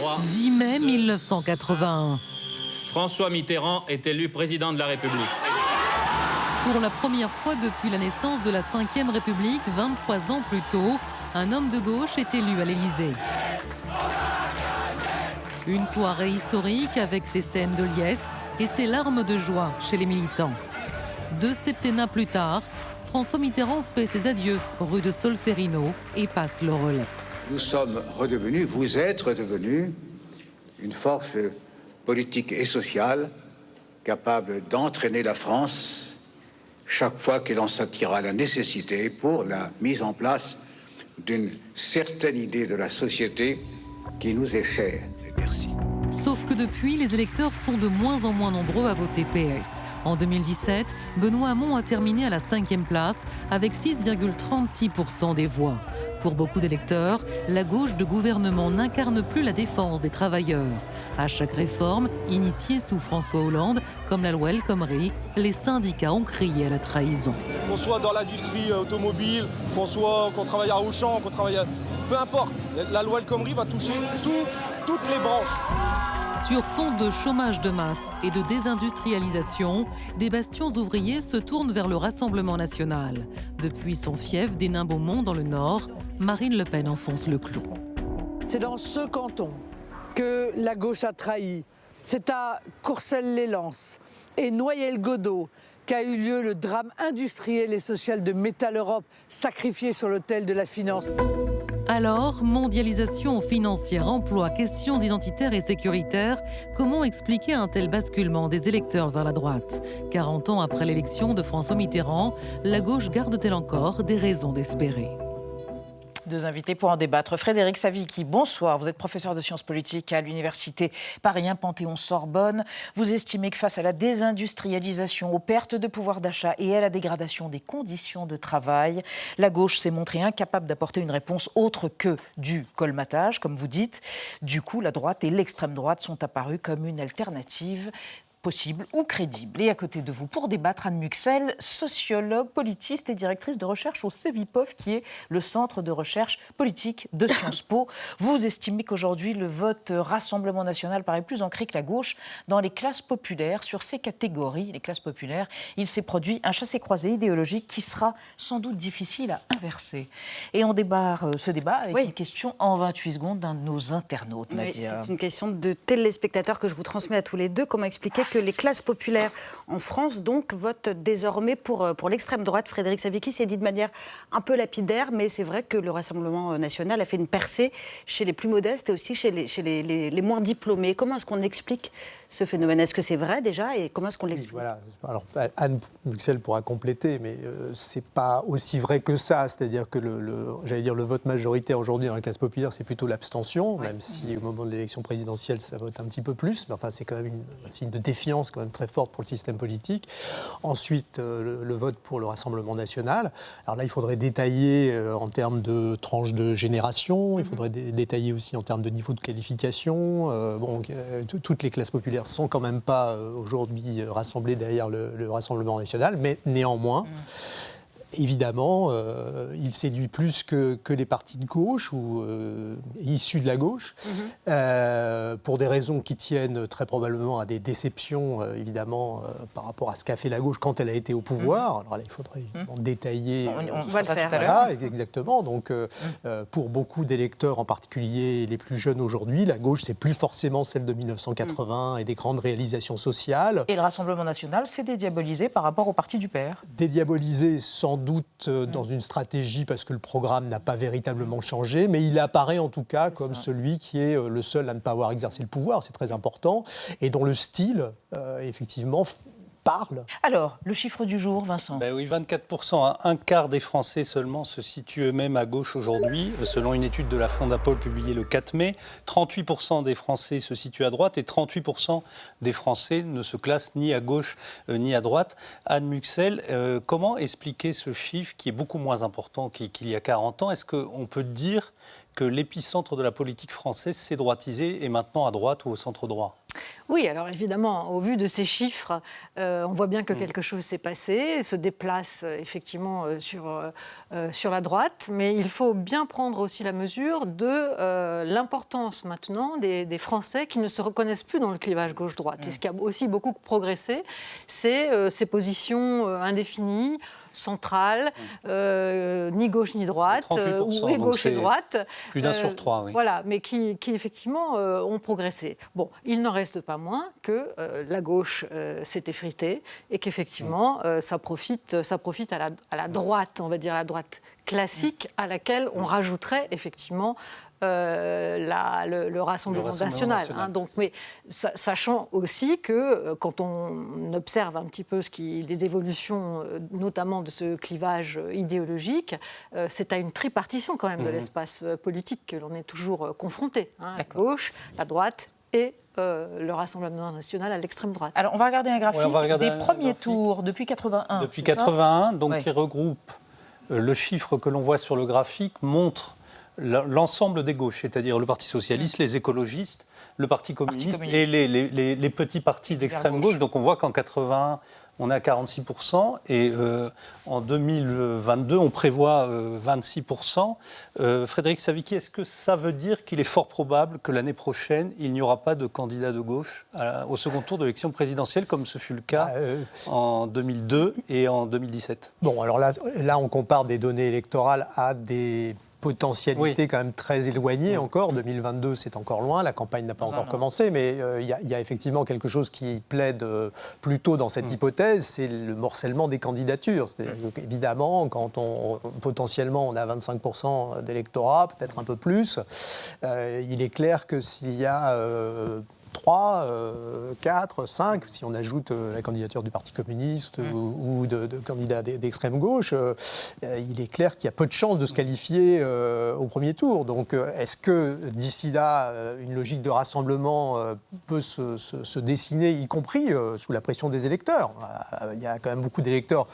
10 mai 1981. François Mitterrand est élu président de la République. Pour la première fois depuis la naissance de la Ve République, 23 ans plus tôt, un homme de gauche est élu à l'Élysée. Une soirée historique avec ses scènes de liesse et ses larmes de joie chez les militants. 2 septennats plus tard, François Mitterrand fait ses adieux rue de Solferino et passe le relais. Nous sommes redevenus, vous êtes redevenus, une force politique et sociale capable d'entraîner la France chaque fois qu'elle en sentira la nécessité pour la mise en place d'une certaine idée de la société qui nous est chère. Merci. Sauf que depuis, les électeurs sont de moins en moins nombreux à voter PS. En 2017, Benoît Hamon a terminé à la 5e place avec 6,36% des voix. Pour beaucoup d'électeurs, la gauche de gouvernement n'incarne plus la défense des travailleurs. À chaque réforme, initiée sous François Hollande, comme la loi El Khomri, les syndicats ont crié à la trahison. Qu'on soit dans l'industrie automobile, qu'on travaille à Auchan, qu'on travaille à... Peu importe, la loi El Khomri va toucher toutes les branches. Sur fond de chômage de masse et de désindustrialisation, des bastions ouvriers se tournent vers le Rassemblement national. Depuis son fief d'Hénin-Beaumont dans le Nord, Marine Le Pen enfonce le clou. C'est dans ce canton que la gauche a trahi. C'est à Courcelles-lès-Lens et Noyelles-Godault qu'a eu lieu le drame industriel et social de Métal Europe, sacrifié sur l'autel de la finance. Alors, mondialisation financière, emploi, questions identitaires et sécuritaires, comment expliquer un tel basculement des électeurs vers la droite ? 40 ans après l'élection de François Mitterrand, la gauche garde-t-elle encore des raisons d'espérer ? 2 invités pour en débattre. Frédéric Savicki, bonsoir. Vous êtes professeur de sciences politiques à l'université Paris 1 Panthéon-Sorbonne. Vous estimez que face à la désindustrialisation, aux pertes de pouvoir d'achat et à la dégradation des conditions de travail, la gauche s'est montrée incapable d'apporter une réponse autre que du colmatage, comme vous dites. Du coup, la droite et l'extrême droite sont apparus comme une alternative possible ou crédible. Et à côté de vous, pour débattre, Anne Muxel, sociologue, politiste et directrice de recherche au CEVIPOF, qui est le centre de recherche politique de Sciences Po. Vous estimez qu'aujourd'hui, le vote Rassemblement national paraît plus ancré que la gauche dans les classes populaires. Sur ces catégories, les classes populaires, il s'est produit un chassé-croisé idéologique qui sera sans doute difficile à inverser. Et on débarre ce débat avec une question en 28 secondes d'un de nos internautes, Nadia. C'est une question de téléspectateurs que je vous transmets à tous les deux. Comment expliquer que les classes populaires en France donc votent désormais pour l'extrême droite? Frédéric Savicki s'est dit de manière un peu lapidaire, mais c'est vrai que le Rassemblement national a fait une percée chez les plus modestes et aussi chez les moins diplômés. Comment est-ce qu'on explique ce phénomène? Est-ce que c'est vrai déjà et comment est-ce qu'on l'explique? Voilà. Alors Anne Muxel pourra compléter, mais c'est pas aussi vrai que ça. C'est-à-dire que le vote majoritaire aujourd'hui dans la classe populaire, c'est plutôt l'abstention, même si au moment de l'élection présidentielle, ça vote un petit peu plus. Mais enfin, c'est quand même un signe de défiance quand même très forte pour le système politique. Ensuite, le vote pour le Rassemblement national. Alors là, il faudrait détailler en termes de tranches de génération. Il faudrait détailler aussi en termes de niveau de qualification. Toutes les classes populaires sont quand même pas aujourd'hui rassemblées derrière le Rassemblement national, mais néanmoins, évidemment, il séduit plus que les partis de gauche ou issus de la gauche, pour des raisons qui tiennent très probablement à des déceptions, évidemment, par rapport à ce qu'a fait la gauche quand elle a été au pouvoir. Alors là, il faudrait évidemment détailler. On va le faire. Voilà, exactement. Donc, pour beaucoup d'électeurs, en particulier les plus jeunes aujourd'hui, la gauche, c'est plus forcément celle de 1980 et des grandes réalisations sociales. Et le Rassemblement national s'est dédiabolisé par rapport au parti du PR. Dédiabolisé sans doute dans une stratégie parce que le programme n'a pas véritablement changé, mais il apparaît en tout cas comme celui qui est le seul à ne pas avoir exercé le pouvoir, c'est très important, et dont le style, effectivement, parle. Alors, le chiffre du jour, Vincent. Oui, 24%, un quart des Français seulement se situent eux-mêmes à gauche aujourd'hui, selon une étude de la Fondapol publiée le 4 mai. 38% des Français se situent à droite et 38% des Français ne se classent ni à gauche ni à droite. Anne Muxel, comment expliquer ce chiffre qui est beaucoup moins important qu'il y a 40 ans? Est-ce qu'on peut dire que l'épicentre de la politique française s'est droitisé et maintenant à droite ou au centre droit? Oui, alors évidemment, au vu de ces chiffres, on voit bien que quelque chose s'est passé, se déplace effectivement sur la droite, mais il faut bien prendre aussi la mesure de l'importance maintenant des Français qui ne se reconnaissent plus dans le clivage gauche-droite. Et ce qui a aussi beaucoup progressé, c'est ces positions indéfinies, centrales, ni gauche ni droite, ou et gauche et droite. Plus d'un sur trois, oui. Voilà, mais qui effectivement ont progressé. Bon, il n'en reste pas moins que la gauche s'est effritée et qu'effectivement ça profite à la droite, on va dire la droite classique, à laquelle on rajouterait effectivement le Rassemblement national. Hein, donc, mais sachant aussi que quand on observe un petit peu des évolutions, notamment de ce clivage idéologique, c'est à une tripartition quand même de l'espace politique que l'on est toujours confronté. Hein, la gauche, la droite et le Rassemblement national à l'extrême droite. Alors, on va regarder un graphique des premiers tours depuis 81. Depuis 81, donc qui regroupe le chiffre que l'on voit sur le graphique montre l'ensemble des gauches, c'est-à-dire le Parti socialiste, les écologistes, le Parti communiste et les petits partis d'extrême gauche. Donc on voit qu'en 81, on est à 46% et en 2022, on prévoit 26%. Frédéric Savicki, est-ce que ça veut dire qu'il est fort probable que l'année prochaine, il n'y aura pas de candidat de gauche au second tour de l'élection présidentielle, comme ce fut le cas en 2002 et en 2017 ? Bon, alors là, on compare des données électorales à des potentialité quand même très éloignée encore. 2022, c'est encore loin, la campagne n'a pas encore commencé, mais il y a effectivement quelque chose qui plaide plutôt dans cette hypothèse, c'est le morcellement des candidatures. Évidemment, quand potentiellement on a 25% d'électorat, peut-être un peu plus, il est clair que s'il y a 3, 4, 5, si on ajoute la candidature du Parti communiste ou de candidats d'extrême gauche, il est clair qu'il y a peu de chances de se qualifier au premier tour. Donc est-ce que d'ici là, une logique de rassemblement peut se dessiner, y compris sous la pression des électeurs ? Il y a quand même beaucoup d'électeurs,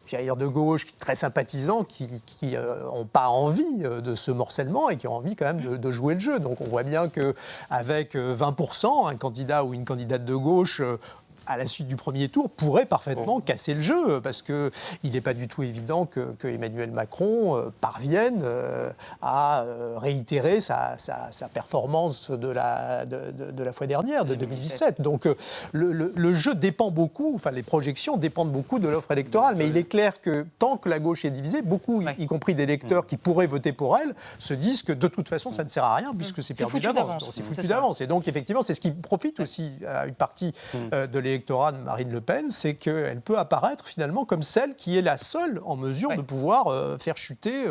j'allais dire de gauche, très sympathisants, qui n'ont pas envie de ce morcellement et qui ont envie quand même de jouer le jeu. Donc on voit bien qu'avec 20%, un candidat ou une candidate de gauche à la suite du premier tour, pourrait parfaitement casser le jeu, parce qu'il n'est pas du tout évident que Emmanuel Macron parvienne à réitérer sa performance de la fois dernière, de 2017. Donc le jeu dépend beaucoup, enfin les projections dépendent beaucoup de l'offre électorale, mais il est clair que tant que la gauche est divisée, beaucoup, y compris des électeurs qui pourraient voter pour elle, se disent que de toute façon ça ne sert à rien, puisque c'est perdu d'avance. C'est foutu d'avance. Et donc effectivement, c'est ce qui profite aussi à une partie de l'électorat de Marine Le Pen, c'est qu'elle peut apparaître finalement comme celle qui est la seule en mesure de pouvoir faire chuter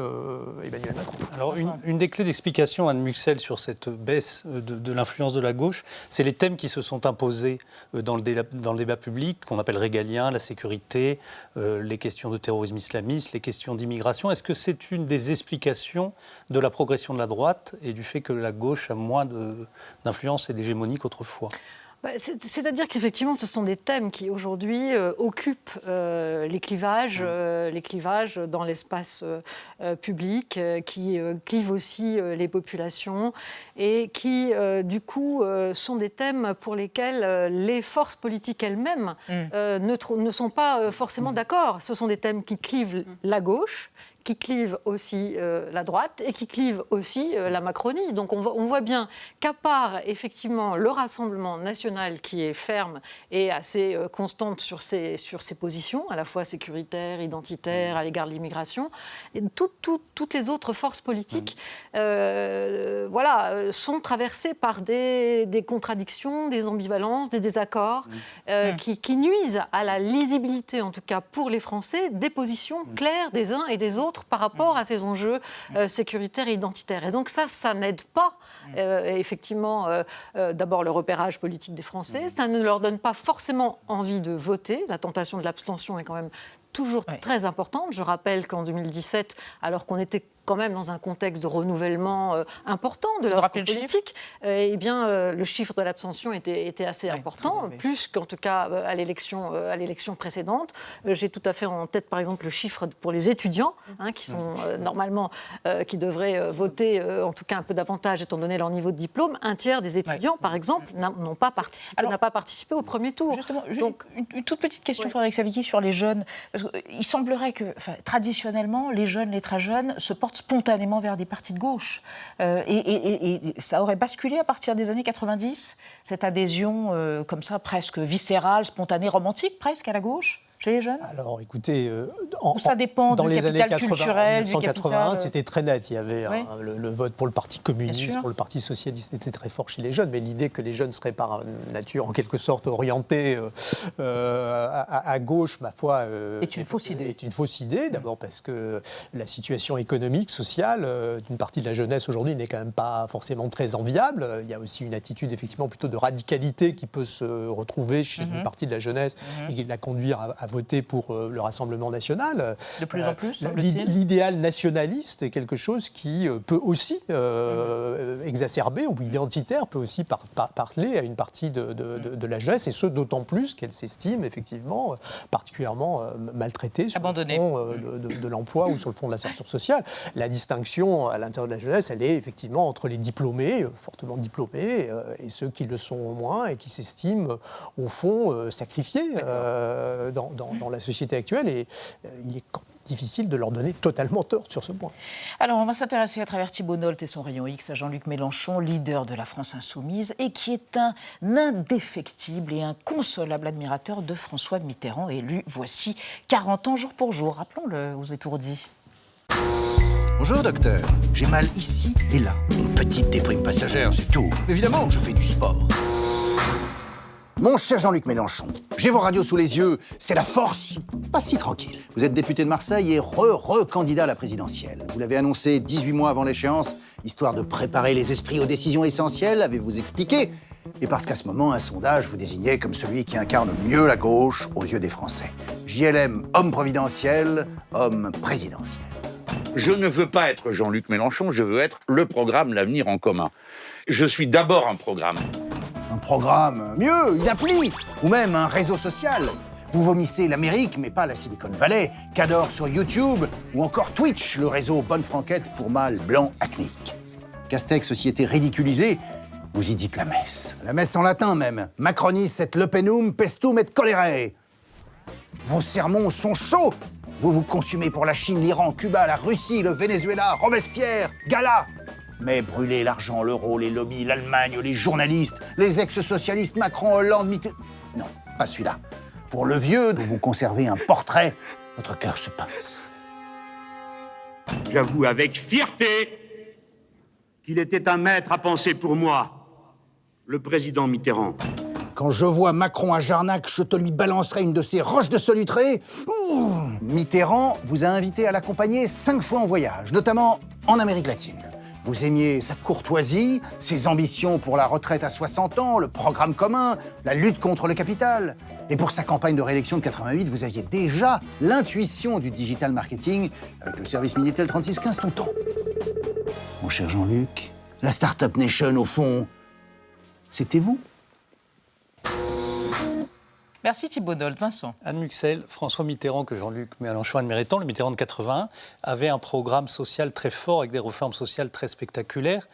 Emmanuel Macron. Alors une des clés d'explication, Anne Muxel, sur cette baisse de l'influence de la gauche, c'est les thèmes qui se sont imposés dans le débat public, qu'on appelle régalien, la sécurité, les questions de terrorisme islamiste, les questions d'immigration. Est-ce que c'est une des explications de la progression de la droite et du fait que la gauche a moins d'influence et d'hégémonie qu'autrefois ? C'est-à-dire qu'effectivement, ce sont des thèmes qui aujourd'hui occupent les clivages dans l'espace public, qui clivent aussi les populations et qui, du coup, sont des thèmes pour lesquels les forces politiques elles-mêmes ne sont pas forcément d'accord. Ce sont des thèmes qui clivent la gauche, qui clivent aussi la droite et qui clivent aussi la Macronie. Donc on voit bien qu'à part effectivement le Rassemblement national qui est ferme et assez constante sur ses positions, à la fois sécuritaires, identitaires, à l'égard de l'immigration, et toutes les autres forces politiques sont traversées par des contradictions, des ambivalences, des désaccords qui nuisent à la lisibilité, en tout cas pour les Français, des positions claires des uns et des autres par rapport à ces enjeux sécuritaires et identitaires. Et donc ça n'aide pas, effectivement, d'abord le repérage politique des Français, ça ne leur donne pas forcément envie de voter, la tentation de l'abstention est quand même toujours très importante. Je rappelle qu'en 2017, alors qu'on était quand même dans un contexte de renouvellement important de l'offre politique, le chiffre de l'abstention était assez important, plus qu'en tout cas à l'élection précédente. J'ai tout à fait en tête, par exemple, le chiffre pour les étudiants, qui sont normalement, qui devraient voter, en tout cas un peu davantage, étant donné leur niveau de diplôme. Un tiers des étudiants, par exemple, n'a pas participé au premier tour. Justement, donc, une toute petite question, Frédéric Savicki, sur les jeunes. Parce qu'il semblerait que, traditionnellement, les jeunes, les très jeunes, se portent spontanément vers des partis de gauche. Et ça aurait basculé à partir des années 90, cette adhésion comme ça, presque viscérale, spontanée, romantique, presque, à la gauche chez les jeunes? Alors, écoutez, ça dépend dans les années 80, culturel, 1981, c'était très net. Il y avait le vote pour le Parti communiste, Bien sûr. pour le Parti socialiste était très fort chez les jeunes, mais l'idée que les jeunes seraient par nature, en quelque sorte, orientés à gauche, ma foi, est une fausse idée. Est une fausse idée, d'abord parce que la situation économique, sociale d'une partie de la jeunesse aujourd'hui n'est quand même pas forcément très enviable. Il y a aussi une attitude, effectivement, plutôt de radicalité qui peut se retrouver chez une partie de la jeunesse et la conduire à voter pour le Rassemblement national. De plus en plus, semble-t-il. L'idéal nationaliste est quelque chose qui peut aussi exacerber, ou identitaire, peut aussi parler à une partie de la jeunesse, et ce d'autant plus qu'elle s'estime effectivement particulièrement maltraitée sur abandonnée. le front de l'emploi ou sur le front de l'insertion sociale. La distinction à l'intérieur de la jeunesse, elle est effectivement entre les diplômés, fortement diplômés, et ceux qui le sont moins et qui s'estiment au fond sacrifiés dans la société actuelle, et il est difficile de leur donner totalement tort sur ce point. Alors, on va s'intéresser à travers Thibault Nolte et son rayon X à Jean-Luc Mélenchon, leader de la France insoumise, et qui est un indéfectible et inconsolable admirateur de François Mitterrand, élu voici 40 ans jour pour jour. Rappelons-le aux étourdis. Bonjour docteur, j'ai mal ici et là. Une petite déprime passagère, c'est tout. Évidemment, je fais du sport. Mon cher Jean-Luc Mélenchon, j'ai vos radios sous les yeux, c'est la force, pas si tranquille. Vous êtes député de Marseille et re-candidat à la présidentielle. Vous l'avez annoncé 18 mois avant l'échéance, histoire de préparer les esprits aux décisions essentielles, avez-vous expliqué. Et parce qu'à ce moment, un sondage vous désignait comme celui qui incarne mieux la gauche aux yeux des Français. JLM, homme providentiel, homme présidentiel. Je ne veux pas être Jean-Luc Mélenchon, je veux être le programme L'Avenir en commun. Je suis d'abord un programme. Un programme, mieux, une appli, ou même un réseau social. Vous vomissez l'Amérique, mais pas la Silicon Valley, Cador sur YouTube, ou encore Twitch, le réseau Bonne Franquette pour mâles blancs acnéiques. Castex, société ridiculisée, vous y dites la messe. La messe en latin même. Macronis et Le Penum pestum et colere. Vos sermons sont chauds. Vous vous consumez pour la Chine, l'Iran, Cuba, la Russie, le Venezuela, Robespierre, Gala. Mais brûlez l'argent, l'euro, les lobbies, l'Allemagne, les journalistes, les ex-socialistes, Macron, Hollande, Mitterrand... Non, pas celui-là. Pour le vieux dont vous conservez un portrait, votre cœur se pince. J'avoue avec fierté qu'il était un maître à penser pour moi, le président Mitterrand. Quand je vois Macron à Jarnac, je te lui balancerai une de ces roches de Solutré. Ouh. Mitterrand vous a invité à l'accompagner 5 fois en voyage, notamment en Amérique latine. Vous aimiez sa courtoisie, ses ambitions pour la retraite à 60 ans, le programme commun, la lutte contre le capital. Et pour sa campagne de réélection de 88, vous aviez déjà l'intuition du digital marketing avec le service Minitel 3615 Tonton. Mon cher Jean-Luc, la Startup Nation, au fond, c'était vous. Merci Thibault Nolte. Vincent. Anne Muxel, François Mitterrand, que Jean-Luc Mélenchon admirait tant, le Mitterrand de 81, avait un programme social très fort avec des réformes sociales très spectaculaires.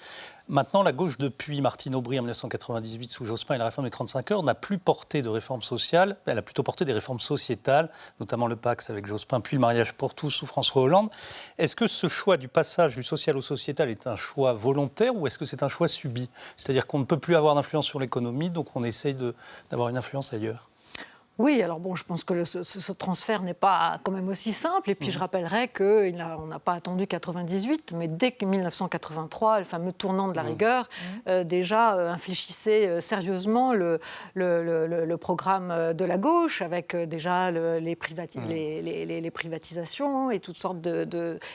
Maintenant, la gauche, depuis Martine Aubry en 1998 sous Jospin et la réforme des 35 heures, n'a plus porté de réformes sociales. Elle a plutôt porté des réformes sociétales, notamment le Pacs avec Jospin, puis le mariage pour tous sous François Hollande. Est-ce que ce choix du passage du social au sociétal est un choix volontaire ou est-ce que c'est un choix subi ? C'est-à-dire qu'on ne peut plus avoir d'influence sur l'économie, donc on essaye d'avoir une influence ailleurs. Oui, alors bon, je pense que ce transfert n'est pas quand même aussi simple. Et puis je rappellerai qu'on n'a pas attendu 98, mais dès 1983, le fameux tournant de la rigueur, déjà infléchissait sérieusement le programme de la gauche, avec déjà les privatisations et toutes sortes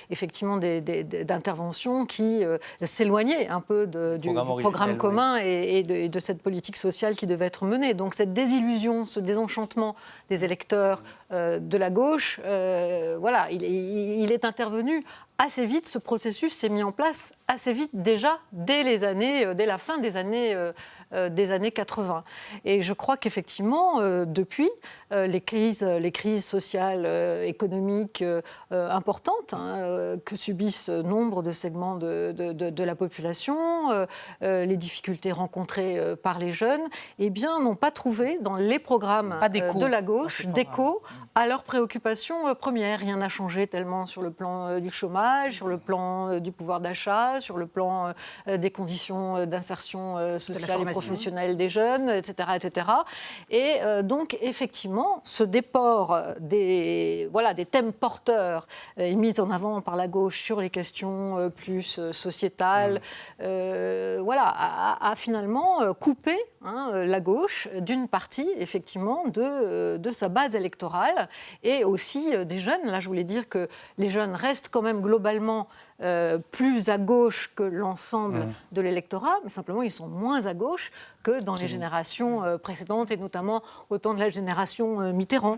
effectivement d'interventions qui s'éloignaient un peu du programme commun et de cette politique sociale qui devait être menée. Donc cette désillusion, ce désenchantement mécontentement des électeurs de la gauche, voilà, il est intervenu assez vite. Ce processus s'est mis en place assez vite déjà, dès la fin des années 80. Et je crois qu'effectivement, depuis, les crises sociales, économiques importantes que subissent nombre de segments de la population, les difficultés rencontrées par les jeunes, eh bien, n'ont pas trouvé dans les programmes de la gauche d'écho à leurs préoccupations premières. Rien n'a changé tellement sur le plan du chômage, sur le plan du pouvoir d'achat, sur le plan des conditions d'insertion sociale et professionnelle des jeunes, etc. etc. Et donc, effectivement, ce déport des thèmes porteurs mis en avant par la gauche sur les questions plus sociétales, a finalement coupé la gauche d'une partie, effectivement, de sa base électorale et aussi des jeunes. Là, je voulais dire que les jeunes restent quand même globalement plus à gauche que l'ensemble de l'électorat, mais simplement ils sont moins à gauche que dans les générations précédentes, et notamment au temps de la génération Mitterrand.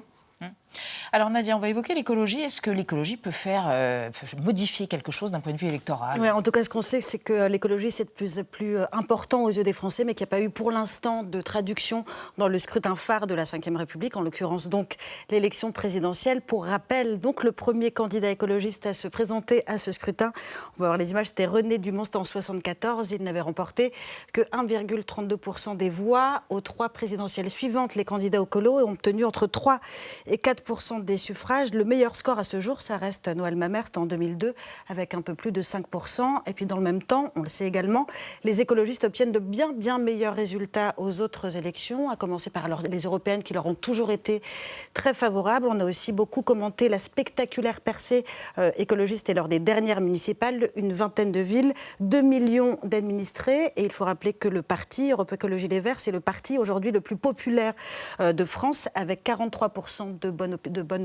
Alors Nadia, on va évoquer l'écologie. Est-ce que l'écologie peut modifier quelque chose d'un point de vue électoral ? Ouais, en tout cas, ce qu'on sait, c'est que l'écologie, c'est de plus en plus important aux yeux des Français, mais qu'il n'y a pas eu pour l'instant de traduction dans le scrutin phare de la Ve République, en l'occurrence donc l'élection présidentielle. Pour rappel, donc le premier candidat écologiste à se présenter à ce scrutin, on va voir les images, c'était René Dumont, c'était en 1974. Il n'avait remporté que 1,32% des voix. Aux 3 présidentielles suivantes, les candidats écolos ont obtenu entre 3 et 4% des suffrages. Le meilleur score à ce jour, ça reste Noël Mamère, c'était en 2002, avec un peu plus de 5%. Et puis dans le même temps, on le sait également, les écologistes obtiennent de bien meilleurs résultats aux autres élections, à commencer par les européennes qui leur ont toujours été très favorables. On a aussi beaucoup commenté la spectaculaire percée écologiste et lors des dernières municipales, une vingtaine de villes, 2 millions d'administrés. Et il faut rappeler que le parti Europe Écologie Les Verts, c'est le parti aujourd'hui le plus populaire de France, avec 43% de bonne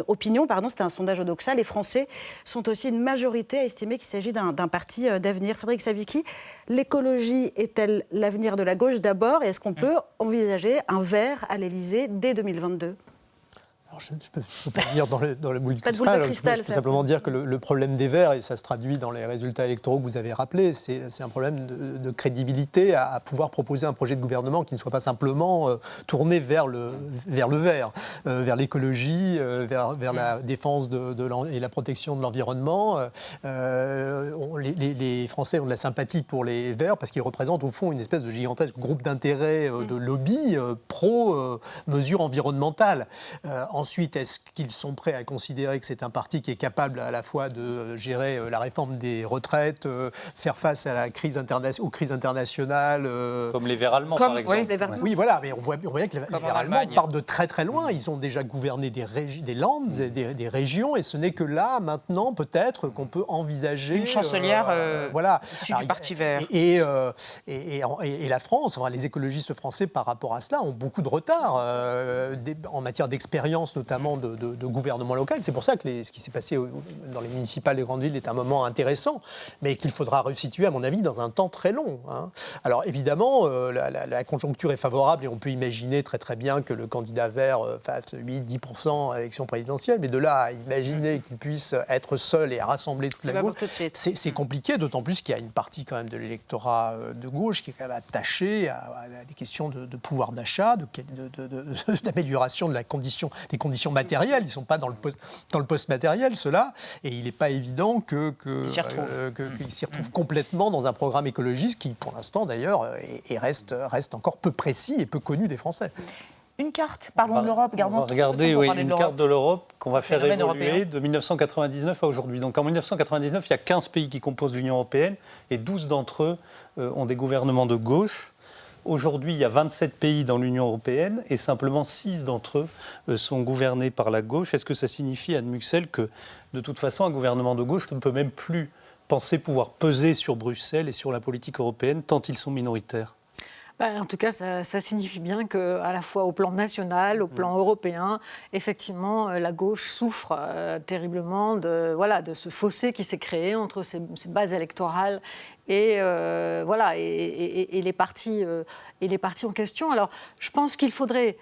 opinion. C'était un sondage Odoxa. Les Français sont aussi une majorité à estimer qu'il s'agit d'un parti d'avenir. Frédéric Savicki, l'écologie est-elle l'avenir de la gauche d'abord? Et est-ce qu'on peut envisager un vert à l'Élysée dès 2022? Alors je ne peux pas dire dans le boule de cristal. Je peux simplement dire que le problème des Verts, et ça se traduit dans les résultats électoraux que vous avez rappelés, c'est un problème de crédibilité à pouvoir proposer un projet de gouvernement qui ne soit pas simplement tourné vers le vert, vers l'écologie, vers la défense et la protection de l'environnement. Les Français ont de la sympathie pour les Verts parce qu'ils représentent au fond une espèce de gigantesque groupe d'intérêt, de lobby pro-mesures environnementales. Ensuite, est-ce qu'ils sont prêts à considérer que c'est un parti qui est capable à la fois de gérer la réforme des retraites, faire face à aux crises internationales comme les Verts allemands, par exemple. Oui, voilà, mais on voit bien que les Verts allemands partent de très très loin. Ils ont déjà gouverné des landes, des régions, et ce n'est que là, maintenant, peut-être, qu'on peut envisager... Une chancelière issue du Parti vert. Et la France, les écologistes français, par rapport à cela, ont beaucoup de retard en matière d'expérience, notamment de gouvernement local. C'est pour ça que ce qui s'est passé dans les municipales des grandes villes est un moment intéressant, mais qu'il faudra resituer, à mon avis, dans un temps très long. Alors évidemment, la conjoncture est favorable et on peut imaginer très très bien que le candidat vert fasse 8-10% à l'élection présidentielle, mais de là à imaginer qu'il puisse être seul et à rassembler toute la gauche, c'est compliqué, d'autant plus qu'il y a une partie quand même de l'électorat de gauche qui est quand même attachée à des questions de pouvoir d'achat, d'amélioration des conditions matérielles. Ils ne sont pas dans le post-matériel, ceux-là, et il n'est pas évident qu'ils s'y retrouvent complètement dans un programme écologiste qui, pour l'instant d'ailleurs, reste encore peu précis et peu connu des Français. Une carte, parlons de l'Europe. On va regarder une carte de l'Europe qu'on va faire évoluer de 1999 à aujourd'hui. Donc en 1999, il y a 15 pays qui composent l'Union européenne et 12 d'entre eux ont des gouvernements de gauche. Aujourd'hui, il y a 27 pays dans l'Union européenne et simplement 6 d'entre eux sont gouvernés par la gauche. Est-ce que ça signifie, Anne Muxel, que de toute façon, un gouvernement de gauche ne peut même plus penser pouvoir peser sur Bruxelles et sur la politique européenne tant ils sont minoritaires ? En tout cas, ça signifie bien qu'à la fois au plan national, au plan européen, effectivement, la gauche souffre terriblement de ce fossé qui s'est créé entre ses bases électorales et voilà, et les partis en question. Alors, je pense qu'il faudrait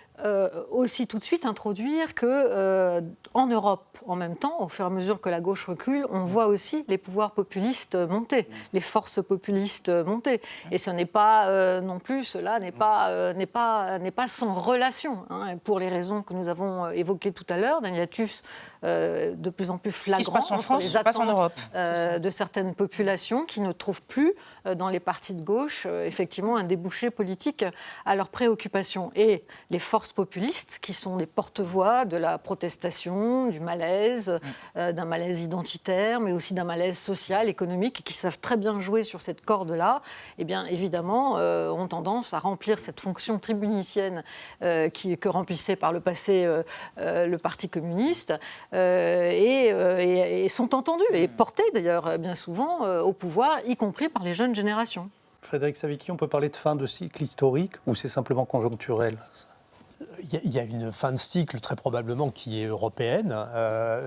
aussi tout de suite introduire que en Europe, en même temps, au fur et à mesure que la gauche recule, on voit aussi les pouvoirs populistes monter, les forces populistes monter. Et ce n'est pas non plus, cela n'est pas sans relation, hein, pour les raisons que nous avons évoquées tout à l'heure, d'un hiatus de plus en plus flagrant entre les attentes de certaines populations qui ne trouvent plus dans les partis de gauche effectivement un débouché politique à leurs préoccupations. Et les forces populistes, qui sont les porte-voix de la protestation, du malaise, d'un malaise identitaire, mais aussi d'un malaise social, économique, et qui savent très bien jouer sur cette corde-là, eh bien évidemment ont tendance à remplir cette fonction tribunicienne que remplissait par le passé le Parti communiste, et sont entendus et portés d'ailleurs bien souvent au pouvoir, y compris par les jeunes générations. Frédéric Savicki, on peut parler de fin de cycle historique ou c'est simplement conjoncturel ? Il y a une fin de cycle très probablement qui est européenne,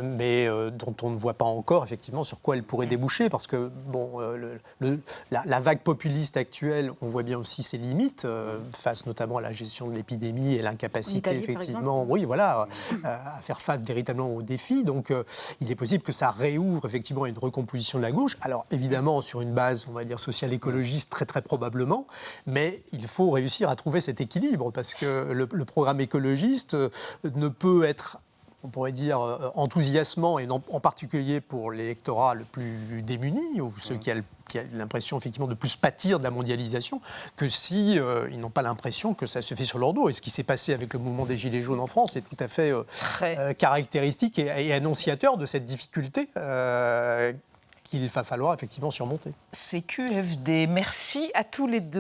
mais dont on ne voit pas encore effectivement sur quoi elle pourrait déboucher, parce que bon, la vague populiste actuelle, on voit bien aussi ses limites face notamment à la gestion de l'épidémie et l'incapacité effectivement, oui, voilà, à faire face véritablement aux défis. Donc, il est possible que ça réouvre effectivement à une recomposition de la gauche. Alors évidemment sur une base, on va dire social-écologiste, très très probablement, mais il faut réussir à trouver cet équilibre, parce que le programme écologiste ne peut être, on pourrait dire, enthousiasmant, et en particulier pour l'électorat le plus démuni, ou ceux qui a l'impression effectivement de plus pâtir de la mondialisation, que si ils n'ont pas l'impression que ça se fait sur leur dos. Et ce qui s'est passé avec le mouvement des Gilets jaunes en France est tout à fait caractéristique et annonciateur de cette difficulté qu'il va falloir effectivement surmonter. CQFD, merci à tous les deux.